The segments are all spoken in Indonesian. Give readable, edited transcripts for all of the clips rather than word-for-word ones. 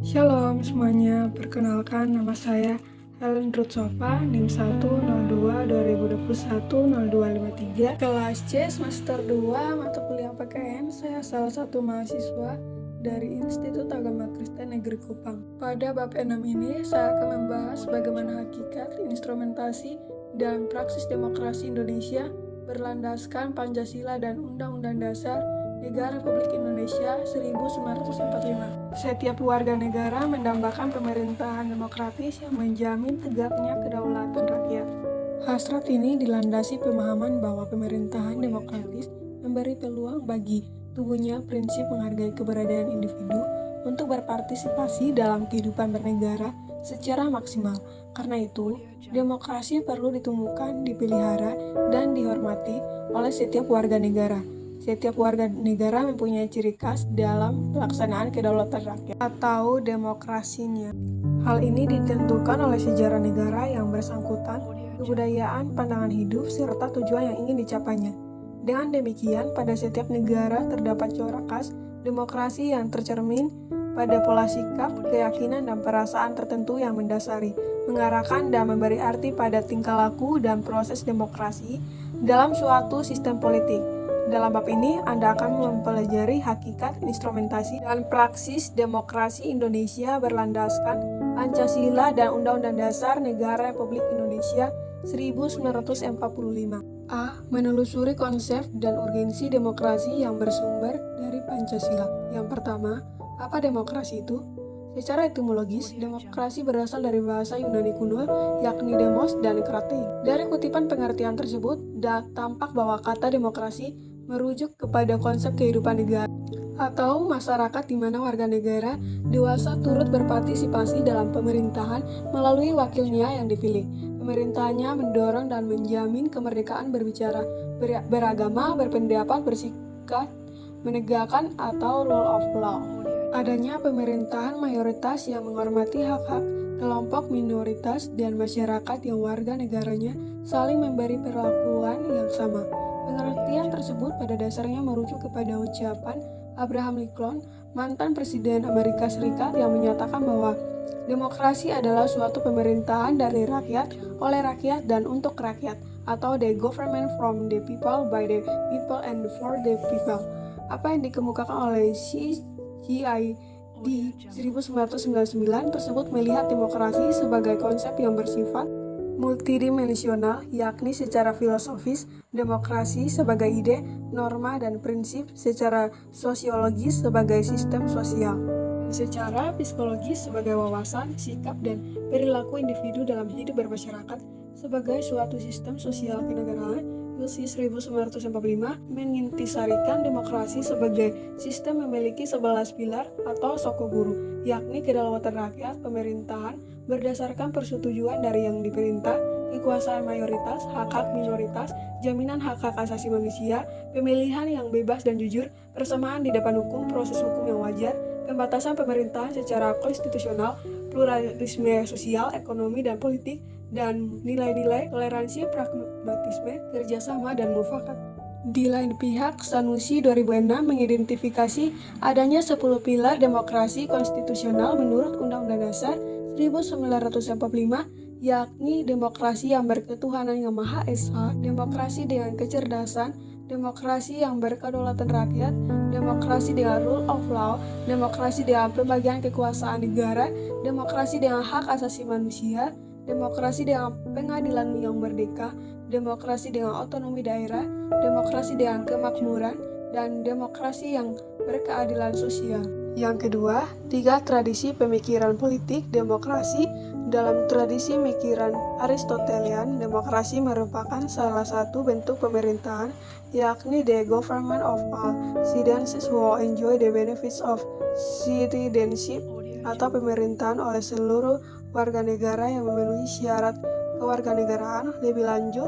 Shalom semuanya, perkenalkan nama saya Helen Rutsova, NIM 102-2021-0253, kelas C semester 2, mata kuliah PKN. Saya salah satu mahasiswa dari Institut Agama Kristen Negeri Kupang. Pada bab 6 ini, saya akan membahas bagaimana hakikat, instrumentasi, dan praksis demokrasi Indonesia berlandaskan Pancasila dan Undang-Undang Dasar Negara Republik Indonesia 1945. Setiap warga negara mendambakan pemerintahan demokratis yang menjamin tegaknya kedaulatan rakyat. Hasrat ini dilandasi pemahaman bahwa pemerintahan demokratis memberi peluang bagi tumbuhnya prinsip menghargai keberadaan individu untuk berpartisipasi dalam kehidupan bernegara secara maksimal. Karena itu, demokrasi perlu ditumbuhkan, dipelihara, dan dihormati oleh setiap warga negara. Setiap warga negara mempunyai ciri khas dalam pelaksanaan kedaulatan rakyat atau demokrasinya. Hal ini ditentukan oleh sejarah negara yang bersangkutan, kebudayaan, pandangan hidup, serta tujuan yang ingin dicapainya. Dengan demikian, pada setiap negara terdapat corak khas demokrasi yang tercermin pada pola sikap, keyakinan, dan perasaan tertentu yang mendasari, mengarahkan, dan memberi arti pada tingkah laku dan proses demokrasi dalam suatu sistem politik. Dalam bab ini, Anda akan mempelajari hakikat, instrumentasi, dan praksis demokrasi Indonesia berlandaskan Pancasila dan Undang-Undang Dasar Negara Republik Indonesia 1945. A. Menelusuri konsep dan urgensi demokrasi yang bersumber dari Pancasila. Yang pertama, apa demokrasi itu? Secara etimologis, demokrasi berasal dari bahasa Yunani kuno, yakni demos dan kratein. Dari kutipan pengertian tersebut, tampak bahwa kata demokrasi merujuk kepada konsep kehidupan negara atau masyarakat di mana warga negara dewasa turut berpartisipasi dalam pemerintahan melalui wakilnya yang dipilih. Pemerintahannya mendorong dan menjamin kemerdekaan berbicara, beragama, berpendapat, bersikap, menegakkan atau rule of law. Adanya pemerintahan mayoritas yang menghormati hak-hak kelompok minoritas dan masyarakat yang warga negaranya saling memberi perlakuan yang sama. Pengertian tersebut pada dasarnya merujuk kepada ucapan Abraham Lincoln, mantan Presiden Amerika Serikat, yang menyatakan bahwa demokrasi adalah suatu pemerintahan dari rakyat, oleh rakyat, dan untuk rakyat, atau the government from the people, by the people, and for the people. Apa yang dikemukakan oleh CGI di 1999 tersebut melihat demokrasi sebagai konsep yang bersifat multidimensional, yakni secara filosofis, demokrasi sebagai ide, norma, dan prinsip, secara sosiologis sebagai sistem sosial, dan secara psikologis sebagai wawasan, sikap, dan perilaku individu dalam hidup bermasyarakat sebagai suatu sistem sosial kenegaraan. UC 1945 mengintisarikan demokrasi sebagai sistem memiliki 11 pilar atau sokoguru, yakni kedaulatan rakyat, pemerintahan berdasarkan persetujuan dari yang diperintah, kekuasaan mayoritas, hak-hak minoritas, jaminan hak-hak asasi manusia, pemilihan yang bebas dan jujur, persamaan di depan hukum, proses hukum yang wajar, pembatasan pemerintahan secara konstitusional, pluralisme sosial, ekonomi, dan politik, dan nilai-nilai toleransi, pragmatisme, kerjasama, dan mufakat. Di lain pihak, Sanusi 2006 mengidentifikasi adanya 10 pilar demokrasi konstitusional menurut Undang-Undang Dasar 1945, yakni demokrasi yang berketuhanan yang Maha Esa, demokrasi dengan kecerdasan, demokrasi yang berkedaulatan rakyat, demokrasi dengan rule of law, demokrasi dengan pembagian kekuasaan negara, demokrasi dengan hak asasi manusia, demokrasi dengan pengadilan yang merdeka, demokrasi dengan otonomi daerah, demokrasi dengan kemakmuran, dan demokrasi yang berkeadilan sosial. Yang kedua, 3 tradisi pemikiran politik demokrasi. Dalam tradisi pemikiran Aristotelian, demokrasi merupakan salah satu bentuk pemerintahan, yakni the government of all citizens who enjoy the benefits of citizenship, atau pemerintahan oleh seluruh warga negara yang memenuhi syarat kewarganegaraan. Lebih lanjut,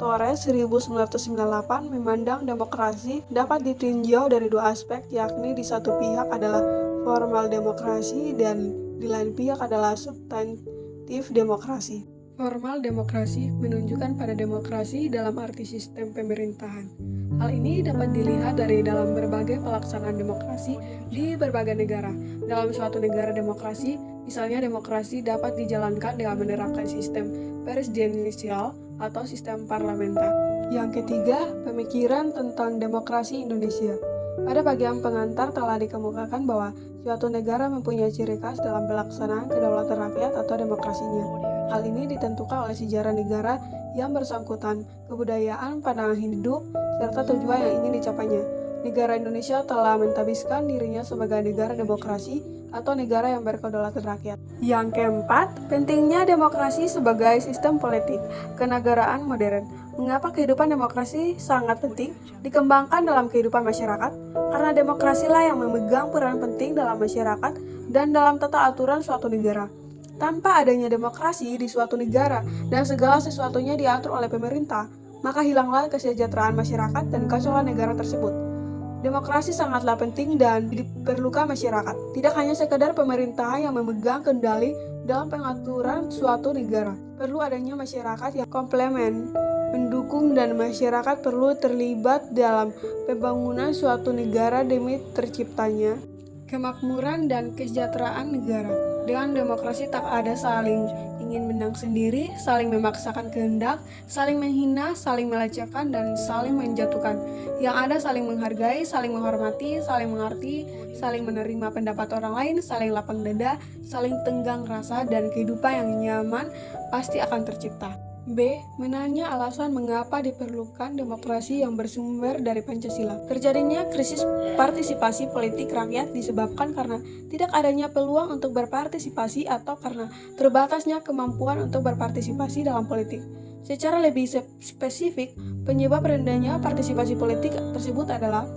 Torres 1998 memandang demokrasi dapat ditinjau dari 2 aspek, yakni di satu pihak adalah formal demokrasi dan di lain pihak adalah substantif demokrasi. Formal demokrasi menunjukkan pada demokrasi dalam arti sistem pemerintahan. Hal ini dapat dilihat dari dalam berbagai pelaksanaan demokrasi di berbagai negara. dalam suatu negara demokrasi. Misalnya demokrasi dapat dijalankan dengan menerapkan sistem presidensial atau sistem parlementer. Yang ketiga, pemikiran tentang demokrasi Indonesia. Pada bagian pengantar telah dikemukakan bahwa suatu negara mempunyai ciri khas dalam pelaksanaan kedaulatan rakyat atau demokrasinya. Hal ini ditentukan oleh sejarah negara yang bersangkutan, kebudayaan, pandangan hidup, serta tujuan yang ingin dicapainya. Negara Indonesia telah mentabiskan dirinya sebagai negara demokrasi atau negara yang berkedaulatan rakyat. Yang keempat, pentingnya demokrasi sebagai sistem politik kenegaraan modern. Mengapa kehidupan demokrasi sangat penting dikembangkan dalam kehidupan masyarakat? Karena demokrasilah yang memegang peran penting dalam masyarakat dan dalam tata aturan suatu negara. Tanpa adanya demokrasi di suatu negara dan segala sesuatunya diatur oleh pemerintah, maka hilanglah kesejahteraan masyarakat dan kacaulah negara tersebut. Demokrasi sangatlah penting dan diperlukan masyarakat. Tidak hanya sekadar pemerintahan yang memegang kendali dalam pengaturan suatu negara. Perlu adanya masyarakat yang komplement, mendukung, dan masyarakat perlu terlibat dalam pembangunan suatu negara demi terciptanya kemakmuran dan kesejahteraan negara. Dengan demokrasi tak ada saling ingin menang sendiri, saling memaksakan kehendak, saling menghina, saling melecehkan, dan saling menjatuhkan. Yang ada saling menghargai, saling menghormati, saling mengerti, saling menerima pendapat orang lain, saling lapang dada, saling tenggang rasa, dan kehidupan yang nyaman pasti akan tercipta. B. Menanya alasan mengapa diperlukan demokrasi yang bersumber dari Pancasila. Terjadinya krisis partisipasi politik rakyat disebabkan karena tidak adanya peluang untuk berpartisipasi atau karena terbatasnya kemampuan untuk berpartisipasi dalam politik. Secara lebih spesifik, penyebab rendahnya partisipasi politik tersebut adalah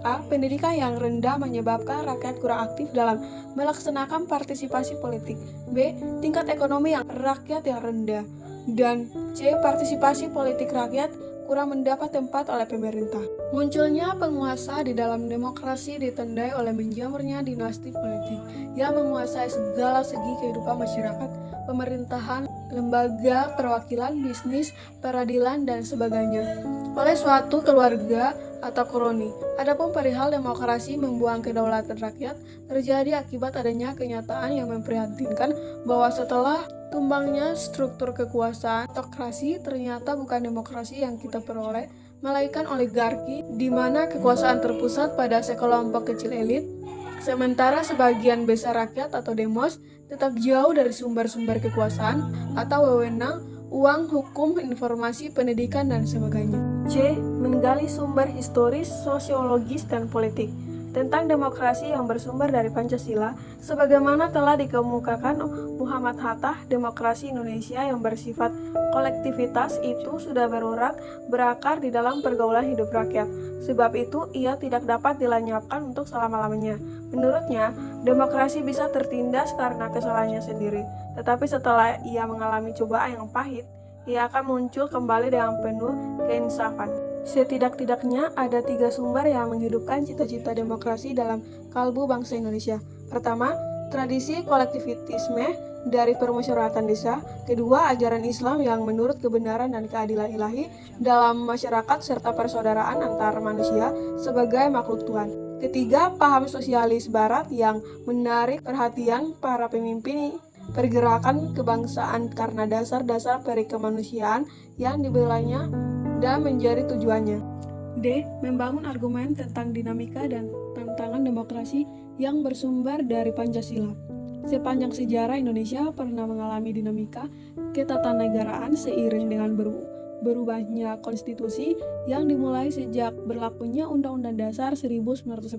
A. Pendidikan yang rendah menyebabkan rakyat kurang aktif dalam melaksanakan partisipasi politik. B. Tingkat ekonomi yang rakyat yang rendah. Dan C. Partisipasi politik rakyat kurang mendapat tempat oleh pemerintah. Munculnya penguasa di dalam demokrasi ditandai oleh menjamurnya dinasti politik yang menguasai segala segi kehidupan masyarakat, pemerintahan, lembaga, perwakilan, bisnis, peradilan, dan sebagainya oleh suatu keluarga atau kroni. Adapun perihal demokrasi membuang kedaulatan rakyat terjadi akibat adanya kenyataan yang memprihatinkan bahwa setelah tumbangnya struktur kekuasaan, autokrasi ternyata bukan demokrasi yang kita peroleh, melainkan oligarki, di mana kekuasaan terpusat pada sekelompok kecil elit, sementara sebagian besar rakyat atau demos tetap jauh dari sumber-sumber kekuasaan atau wewenang, uang, hukum, informasi, pendidikan, dan sebagainya. C. Menggali sumber historis, sosiologis, dan politik tentang demokrasi yang bersumber dari Pancasila, sebagaimana telah dikemukakan Muhammad Hatta. Demokrasi Indonesia yang bersifat kolektivitas itu sudah berakar di dalam pergaulan hidup rakyat. Sebab itu, ia tidak dapat dilenyapkan untuk selama-lamanya. Menurutnya, demokrasi bisa tertindas karena kesalahannya sendiri. Tetapi setelah ia mengalami cobaan yang pahit, ia akan muncul kembali dengan penuh keinsafan. Setidak-tidaknya ada 3 sumber yang menghidupkan cita-cita demokrasi dalam kalbu bangsa Indonesia. Pertama, tradisi kolektivitisme dari permusyawaratan desa. Kedua, ajaran Islam yang menurut kebenaran dan keadilan ilahi dalam masyarakat serta persaudaraan antar manusia sebagai makhluk Tuhan. Ketiga, paham sosialis barat yang menarik perhatian para pemimpin pergerakan kebangsaan karena dasar-dasar perikemanusiaan yang dibelanya dan menjadi tujuannya. D. Membangun argumen tentang dinamika dan tantangan demokrasi yang bersumber dari Pancasila. Sepanjang sejarah Indonesia pernah mengalami dinamika ketatanegaraan seiring dengan berubahnya konstitusi yang dimulai sejak berlakunya Undang-Undang Dasar 1945,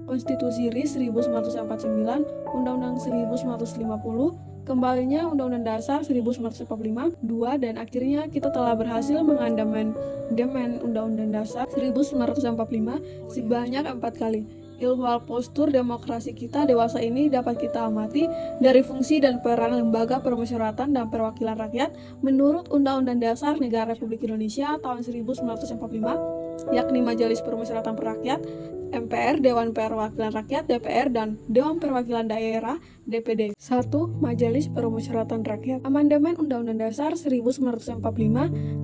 Konstitusi RI 1949, Undang-Undang 1950, kembalinya Undang-Undang Dasar 1945, 2, dan akhirnya kita telah berhasil mengamandemen Undang-Undang Dasar 1945 sebanyak 4 kali. Ihwal postur demokrasi kita dewasa ini dapat kita amati dari fungsi dan peran lembaga permusyawaratan dan perwakilan rakyat menurut Undang-Undang Dasar Negara Republik Indonesia tahun 1945, yakni Majelis Permusyawaratan Rakyat, MPR, Dewan Perwakilan Rakyat, DPR, dan Dewan Perwakilan Daerah, DPD. 1. Majelis Permusyawaratan Rakyat. Amandemen Undang-Undang Dasar 1945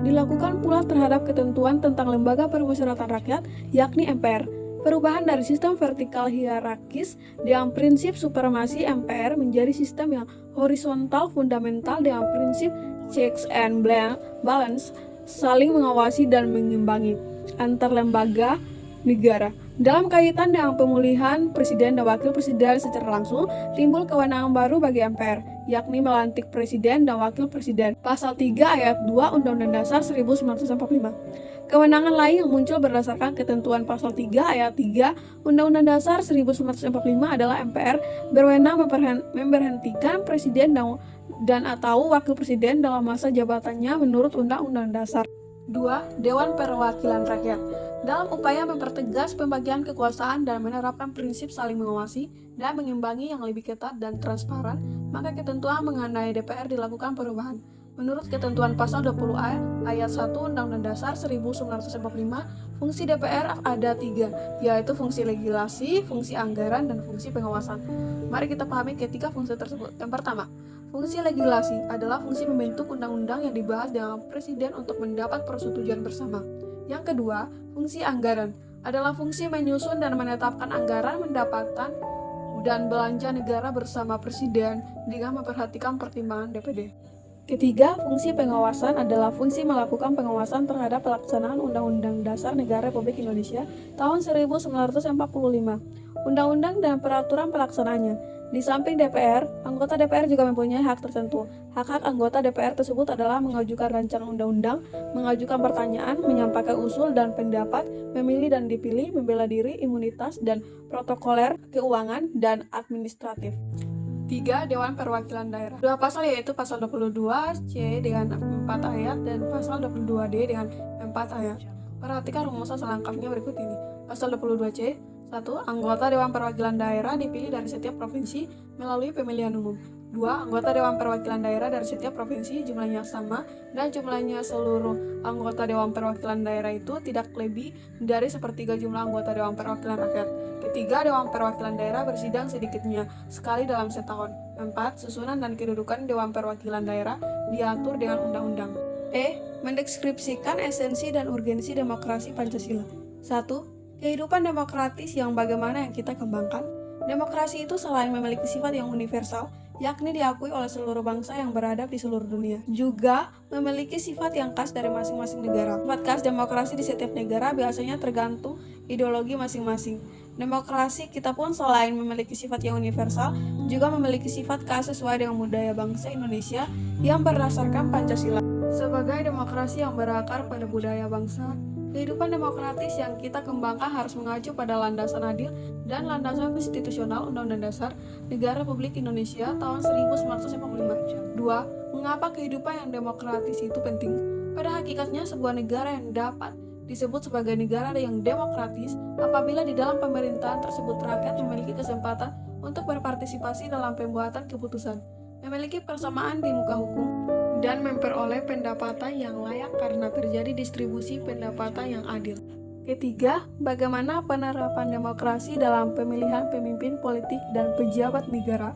dilakukan pula terhadap ketentuan tentang lembaga permusyawaratan rakyat, yakni MPR. Perubahan dari sistem vertikal hierarkis dengan prinsip supremasi MPR menjadi sistem yang horizontal fundamental dengan prinsip checks and balance, saling mengawasi dan mengimbangi antar lembaga negara. Dalam kaitan dengan pemulihan presiden dan wakil presiden secara langsung, timbul kewenangan baru bagi MPR, yakni melantik presiden dan wakil presiden. Pasal 3 ayat 2 Undang-Undang Dasar 1945. Kewenangan lain yang muncul berdasarkan ketentuan pasal 3 ayat 3 Undang-Undang Dasar 1945 adalah MPR berwenang memberhentikan presiden dan atau wakil presiden dalam masa jabatannya menurut Undang-Undang Dasar. 2. Dewan Perwakilan Rakyat. Dalam upaya mempertegas pembagian kekuasaan dan menerapkan prinsip saling mengawasi dan mengimbangi yang lebih ketat dan transparan, maka ketentuan mengenai DPR dilakukan perubahan. Menurut ketentuan pasal 20A ayat 1 Undang-Undang Dasar 1945, fungsi DPR ada 3, yaitu fungsi legislasi, fungsi anggaran, dan fungsi pengawasan. Mari kita pahami ketiga fungsi tersebut. Yang pertama, fungsi legislasi adalah fungsi membentuk undang-undang yang dibahas dengan presiden untuk mendapat persetujuan bersama. Yang kedua, fungsi anggaran adalah fungsi menyusun dan menetapkan anggaran pendapatan dan belanja negara bersama presiden dengan memperhatikan pertimbangan DPD. Ketiga, fungsi pengawasan adalah fungsi melakukan pengawasan terhadap pelaksanaan Undang-Undang Dasar Negara Republik Indonesia tahun 1945, Undang-Undang dan peraturan pelaksanaannya. Di samping DPR, anggota DPR juga mempunyai hak tertentu. Hak-hak anggota DPR tersebut adalah mengajukan rancangan undang-undang, mengajukan pertanyaan, menyampaikan usul dan pendapat, memilih dan dipilih, membela diri, imunitas, dan protokoler, keuangan, dan administratif. 3. Dewan Perwakilan Daerah. Dua pasal yaitu pasal 22C dengan 4 ayat dan pasal 22D dengan 4 ayat. Perhatikan rumusan selengkapnya berikut ini. Pasal 22C. 1. Anggota Dewan Perwakilan Daerah dipilih dari setiap provinsi melalui pemilihan umum. 2. Anggota Dewan Perwakilan Daerah dari setiap provinsi jumlahnya sama dan jumlahnya seluruh anggota Dewan Perwakilan Daerah itu tidak lebih dari sepertiga jumlah anggota Dewan Perwakilan Rakyat. Ketiga, Dewan Perwakilan Daerah bersidang sedikitnya sekali dalam setahun. 4. Susunan dan kedudukan Dewan Perwakilan Daerah diatur dengan undang-undang. Mendeskripsikan esensi dan urgensi demokrasi Pancasila. 1. Kehidupan demokratis yang bagaimana yang kita kembangkan. Demokrasi itu selain memiliki sifat yang universal, yakni diakui oleh seluruh bangsa yang beradab di seluruh dunia, juga memiliki sifat yang khas dari masing-masing negara. Sifat khas demokrasi di setiap negara biasanya tergantung ideologi masing-masing. Demokrasi kita pun selain memiliki sifat yang universal, juga memiliki sifat khas sesuai dengan budaya bangsa Indonesia yang berdasarkan Pancasila. Sebagai demokrasi yang berakar pada budaya bangsa, kehidupan demokratis yang kita kembangkan harus mengacu pada landasan adil dan landasan konstitusional Undang-Undang Dasar Negara Republik Indonesia tahun 1945. 2. Mengapa kehidupan yang demokratis itu penting? Pada hakikatnya sebuah negara yang dapat disebut sebagai negara yang demokratis apabila di dalam pemerintahan tersebut rakyat memiliki kesempatan untuk berpartisipasi dalam pembuatan keputusan, memiliki persamaan di muka hukum, dan memperoleh pendapatan yang layak karena terjadi distribusi pendapatan yang adil. Ketiga, bagaimana penerapan demokrasi dalam pemilihan pemimpin politik dan pejabat negara?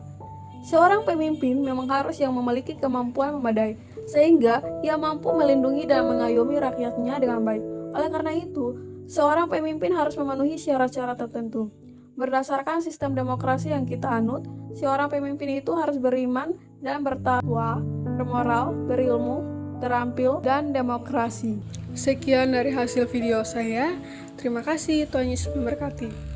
Seorang pemimpin memang harus yang memiliki kemampuan memadai, sehingga ia mampu melindungi dan mengayomi rakyatnya dengan baik. Oleh karena itu, seorang pemimpin harus memenuhi syarat-syarat tertentu. Berdasarkan sistem demokrasi yang kita anut, seorang pemimpin itu harus beriman dan bertakwa, bermoral, berilmu, terampil, dan demokrasi. Sekian dari hasil video saya. Terima kasih, Tuhan Yesus memberkati.